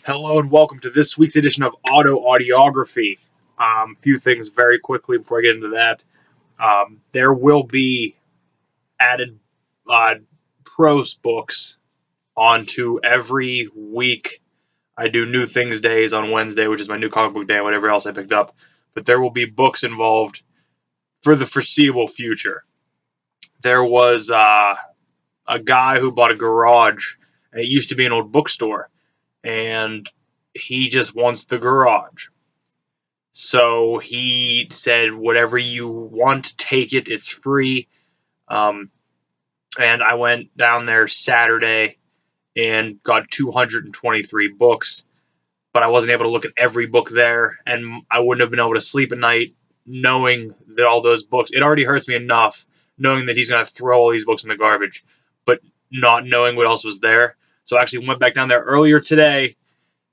Hello and welcome to this week's edition of AutoAudiography. Few things very quickly before I get into that. There will be added prose books onto every week. I do New Things Days on Wednesday, which is my new comic book day, and whatever else I picked up. But there will be books involved for the foreseeable future. There was a guy who bought a garage, and it used to be an old bookstore, and he just wants the garage. So he said, whatever you want, take it. It's free. And I went down there Saturday and got 223 books, but I wasn't able to look at every book there, and I wouldn't have been able to sleep at night knowing that all those books, it already hurts me enough knowing that he's going to throw all these books in the garbage, but not knowing what else was there. So I actually went back down there earlier today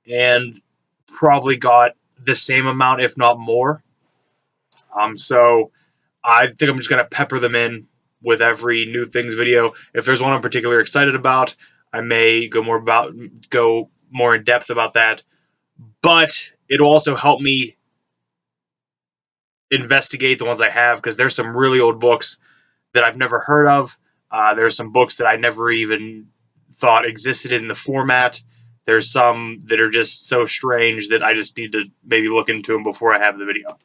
and probably got the same amount, if not more. So I think I'm just going to pepper them in with every New Things video. If there's one I'm particularly excited about, I may go more in depth about that. But it'll also help me investigate the ones I have, because there's some really old books that I've never heard of. There's some books that I never even thought existed in the format. There's some that are just so strange that I just need to maybe look into them before I have the video.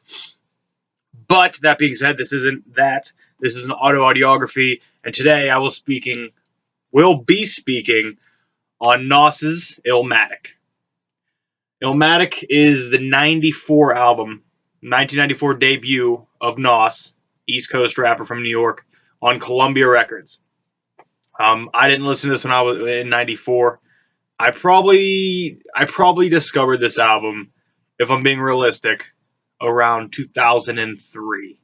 But that being said, this isn't that. This is an AutoAudiography, and today I will be speaking on Nos's Illmatic. Illmatic is the 1994 debut of Nos, East Coast rapper from New York, on Columbia Records. I didn't listen to this when I was in '94. I probably discovered this album, if I'm being realistic, around 2003,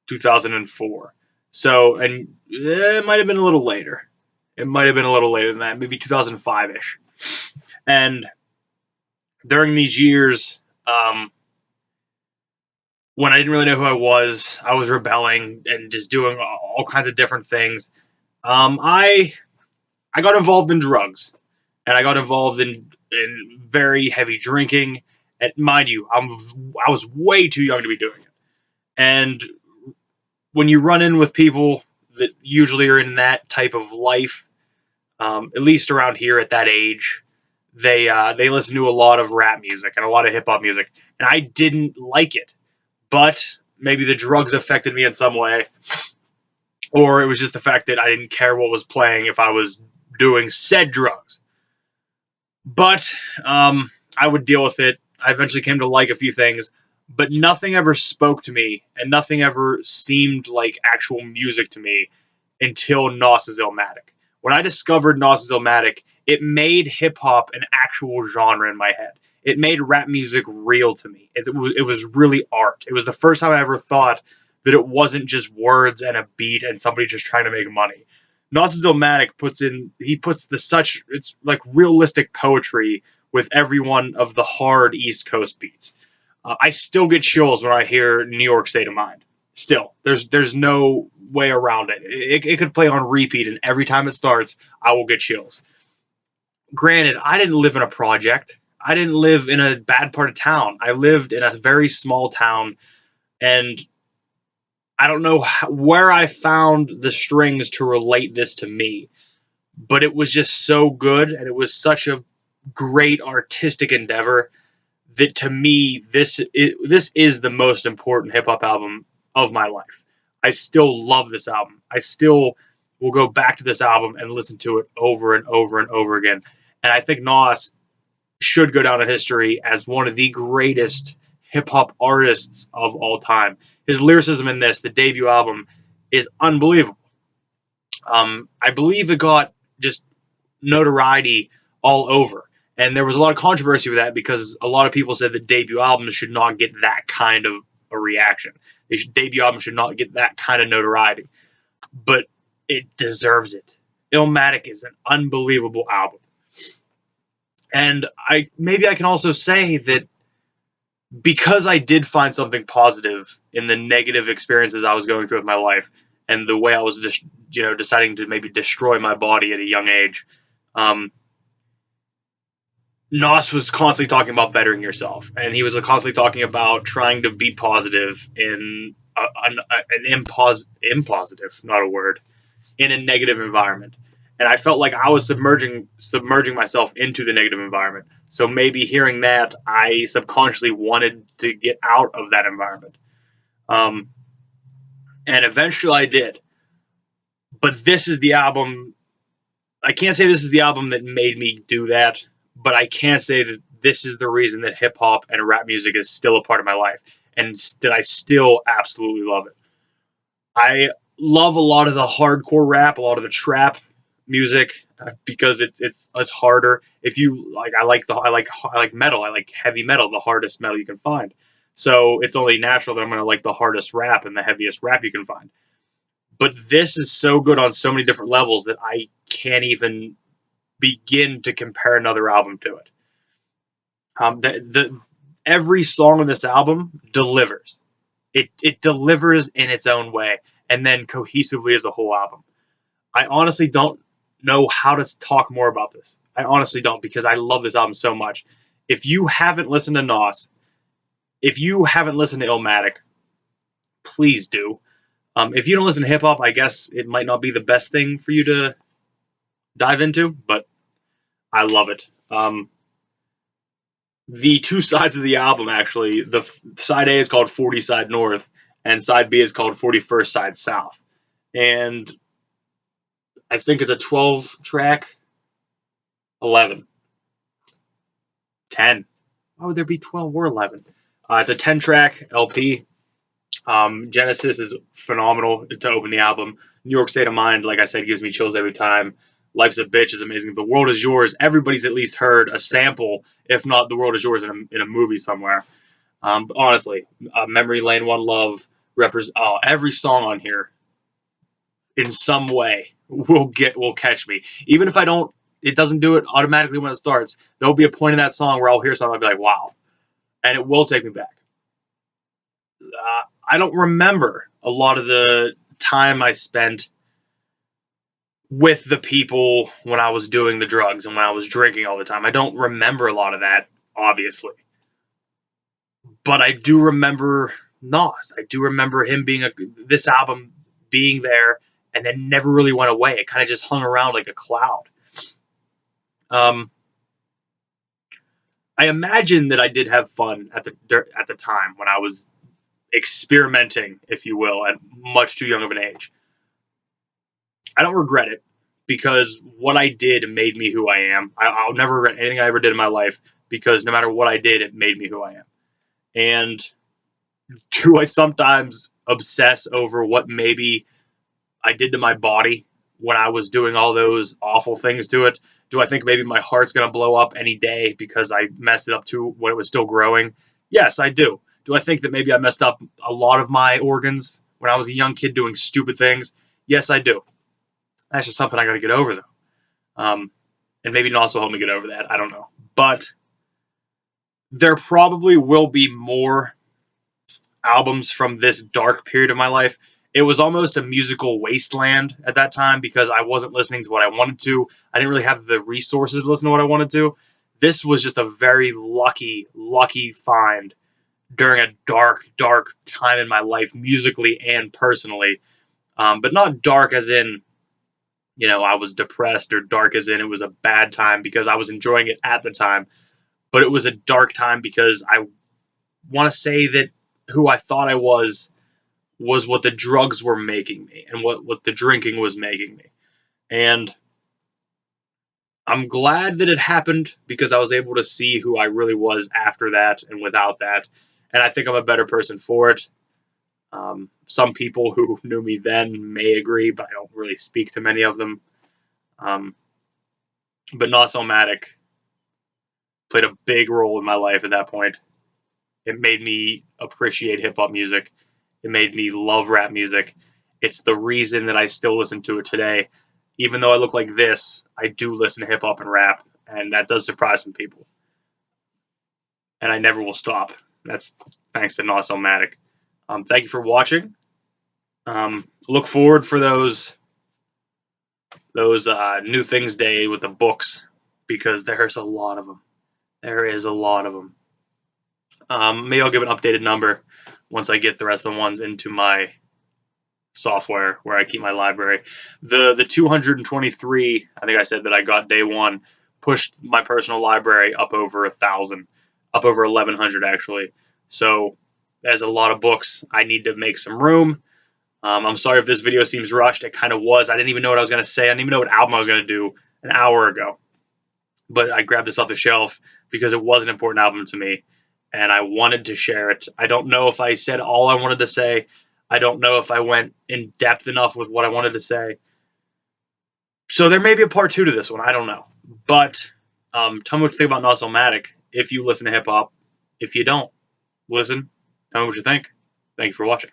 2004. So, and it might have been a little later. It might have been a little later than that, maybe 2005-ish. And during these years, when I didn't really know who I was rebelling and just doing all kinds of different things. I got involved in drugs, and I got involved in very heavy drinking. And mind you, I was way too young to be doing it. And when you run in with people that usually are in that type of life, at least around here at that age, they listen to a lot of rap music and a lot of hip hop music, and I didn't like it. But maybe the drugs affected me in some way, or it was just the fact that I didn't care what was playing if I was doing said drugs. But I would deal with it. I eventually came to like a few things, but nothing ever spoke to me, and nothing ever seemed like actual music to me until Nos's Illmatic. When I discovered Nos's Illmatic, it made hip-hop an actual genre in my head. It made rap music real to me. It was really art. It was the first time I ever thought that it wasn't just words and a beat and somebody just trying to make money. Nos's Illmatic it's like realistic poetry with every one of the hard East Coast beats. I still get chills when I hear New York State of Mind. Still, there's no way around it. It could play on repeat, and every time it starts, I will get chills. Granted, I didn't live in a project. I didn't live in a bad part of town. I lived in a very small town, and I don't know where I found the strings to relate this to me, but it was just so good, and it was such a great artistic endeavor that to me, this is the most important hip-hop album of my life. I still love this album. I still will go back to this album and listen to it over and over and over again. And I think Nos should go down in history as one of the greatest hip-hop artists of all time. His lyricism in the debut album, is unbelievable. I believe it got just notoriety all over. And there was a lot of controversy with that, because a lot of people said that debut albums should not get that kind of a reaction. Debut albums should not get that kind of notoriety. But it deserves it. Illmatic is an unbelievable album. And maybe I can also say that because I did find something positive in the negative experiences I was going through with my life, and the way I was just, deciding to maybe destroy my body at a young age, Nos was constantly talking about bettering yourself, and he was constantly talking about trying to be positive in an impositive, not a word, in a negative environment. And I felt like I was submerging myself into the negative environment. So maybe hearing that, I subconsciously wanted to get out of that environment. Um, and eventually I did. But this is the album. I can't say this is the album that made me do that, but I can say that this is the reason that hip hop and rap music is still a part of my life, and that I still absolutely love it. I love a lot of the hardcore rap, a lot of the trap music because it's harder. If you like, I like metal. I like heavy metal, the hardest metal you can find. So it's only natural that I'm going to like the hardest rap and the heaviest rap you can find. But this is so good on so many different levels that I can't even begin to compare another album to it. The every song on this album delivers. It delivers in its own way, and then cohesively as a whole album. I honestly don't know how to talk more about this. I honestly don't, because I love this album so much. If you haven't listened to Nos, if you haven't listened to Illmatic, please do. If you don't listen to hip hop, I guess it might not be the best thing for you to dive into, but I love it. The two sides of the album, actually, the side A is called 40 Side North, and side B is called 41st Side South. And I think it's a 12 track, 11, 10. Why would there be 12 or 11? It's a 10 track LP. Genesis is phenomenal to open the album. New York State of Mind, like I said, gives me chills every time. Life's a Bitch is amazing. The World Is Yours. Everybody's at least heard a sample, if not The World Is Yours, in a movie somewhere. But honestly, Memory Lane, One Love, every song on here in some way will catch me. Even if I don't, it doesn't do it automatically when it starts. There'll be a point in that song where I'll hear something, I'll be like, wow, and it will take me back. I don't remember a lot of the time I spent with the people when I was doing the drugs and when I was drinking all the time. I don't remember a lot of that, obviously, but I do remember Nas. I do remember him being this album being there and then never really went away. It kind of just hung around like a cloud. Um, I imagine that I did have fun at the time when I was experimenting, if you will, at much too young of an age. I don't regret it because what I did made me who I am. I'll never regret anything I ever did in my life because no matter what I did, it made me who I am. And do I sometimes obsess over what maybe I did to my body when I was doing all those awful things to it? Do I think maybe my heart's going to blow up any day because I messed it up too when it was still growing? Yes, I do. Do I think that maybe I messed up a lot of my organs when I was a young kid doing stupid things? Yes, I do. That's just something I got to get over, though. And maybe Nos will help me get over that. I don't know. But there probably will be more albums from this dark period of my life. It was almost a musical wasteland at that time because I wasn't listening to what I wanted to. I didn't really have the resources to listen to what I wanted to. This was just a very lucky find during a dark time in my life, musically and personally. But not dark as in, I was depressed, or dark as in it was a bad time because I was enjoying it at the time. But it was a dark time because I want to say that who I thought I was what the drugs were making me and what the drinking was making me. And I'm glad that it happened because I was able to see who I really was after that and without that. And I think I'm a better person for it. Some people who knew me then may agree, but I don't really speak to many of them. Um, but Illmatic played a big role in my life at that point. It made me appreciate hip hop music. It made me love rap music. It's the reason that I still listen to it today. Even though I look like this, I do listen to hip hop and rap, and that does surprise some people. And I never will stop. That's thanks to Illmatic. Thank you for watching. Look forward for those new things day with the books because there's a lot of them. There is a lot of them. Maybe I'll give an updated number once I get the rest of the ones into my software where I keep my library. The 223, I think I said that I got day one, pushed my personal library up over 1,000, up over 1,100 actually. So there's a lot of books. I need to make some room. I'm sorry if this video seems rushed. It kind of was. I didn't even know what I was going to say. I didn't even know what album I was going to do an hour ago. But I grabbed this off the shelf because it was an important album to me, and I wanted to share it. I don't know if I said all I wanted to say. I don't know if I went in depth enough with what I wanted to say. So there may be a part two to this one. I don't know. But tell me what you think about Illmatic if you listen to hip hop. If you don't, listen. Tell me what you think. Thank you for watching.